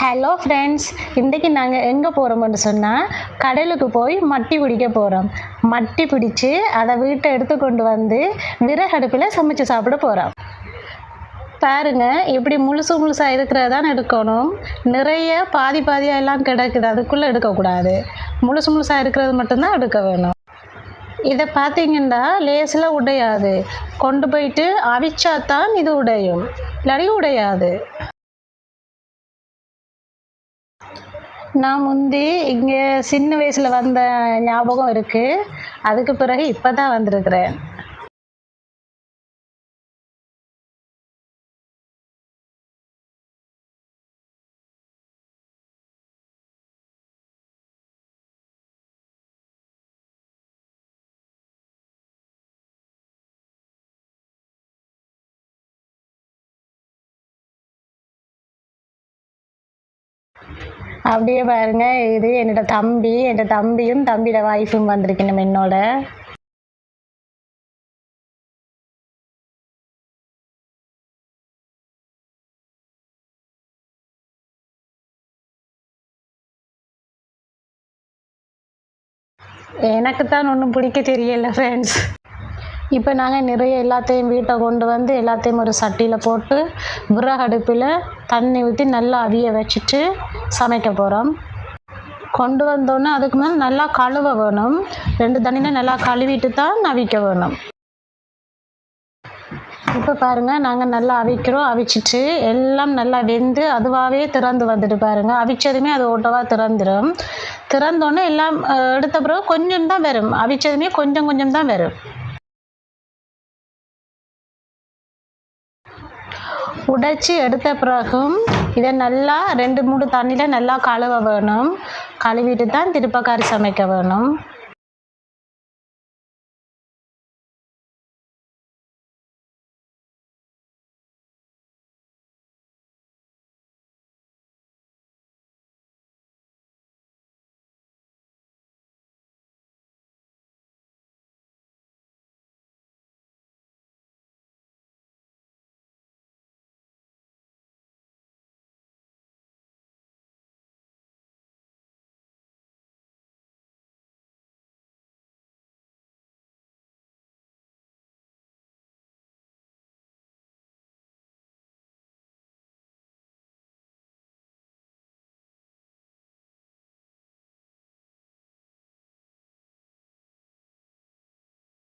Hello friends, இன்றைக்கி நாங்கள் எங்கே போகிறோம்னு சொன்னால் கடலுக்கு போய் மட்டி பிடிக்க போகிறோம். மட்டி பிடிச்சி அதை வீட்டை எடுத்து கொண்டு வந்து விறகடுப்பில் சமைச்சு சாப்பிட போகிறோம். பாருங்க, இப்படி முழுசாக இருக்கிறதான் எடுக்கணும். நிறைய பாதியாக எல்லாம் கிடக்குது, அதுக்குள்ளே எடுக்கக்கூடாது. முழுசாக இருக்கிறது மட்டும்தான் எடுக்க வேணும். இதை பார்த்தீங்கன்னா லேசில் உடையாது. கொண்டு போயிட்டு அவிச்சாத்தான் இது உடையும், இல்லாடி உடையாது. நான் முந்தி இங்கே சின்ன வயசில் வந்த ஞாபகம் இருக்குது. அதுக்கு பிறகு இப்போ தான் வந்திருக்கிறேன். அப்படியே பாருங்க, இது என்னோட தம்பியும் தம்பியோட ஒய்ஃபும் வந்திருக்கணும் என்னோட. எனக்கு தான் ஒன்றும் பிடிக்க தெரியல ஃப்ரெண்ட்ஸ். இப்போ நாங்கள் நிறைய எல்லாத்தையும் வீட்டை கொண்டு வந்து எல்லாத்தையும் ஒரு சட்டியில் போட்டு விறகடுப்பில் தண்ணி ஊற்றி நல்லா அவிய வச்சுட்டு சமைக்க போகிறோம். கொண்டு வந்தோன்னே அதுக்கு மேலே நல்லா கழுவ வேணும். 2 தண்ணியில் நல்லா கழுவிட்டு தான் அவிக்க வேணும். இப்போ பாருங்கள், நாங்கள் நல்லா அவிக்கிறோம். அவிச்சிட்டு எல்லாம் நல்லா வெந்து அதுவாகவே திறந்து வந்துட்டு பாருங்கள். அவிச்சதுமே அது ஓட்டவாக திறந்துடும். திறந்தோன்னே எல்லாம் எடுத்த பிறகு கொஞ்சம் தான் வரும். அவிச்சதுமே கொஞ்சம் தான் வரும். உடைச்சி எடுத்த பிறகும் இதை நல்லா 2-3 தண்ணியில் நல்லா கழுவ வேணும். கழுவிட்டு தான் திருப்பக்காரி சமைக்க வேணும்.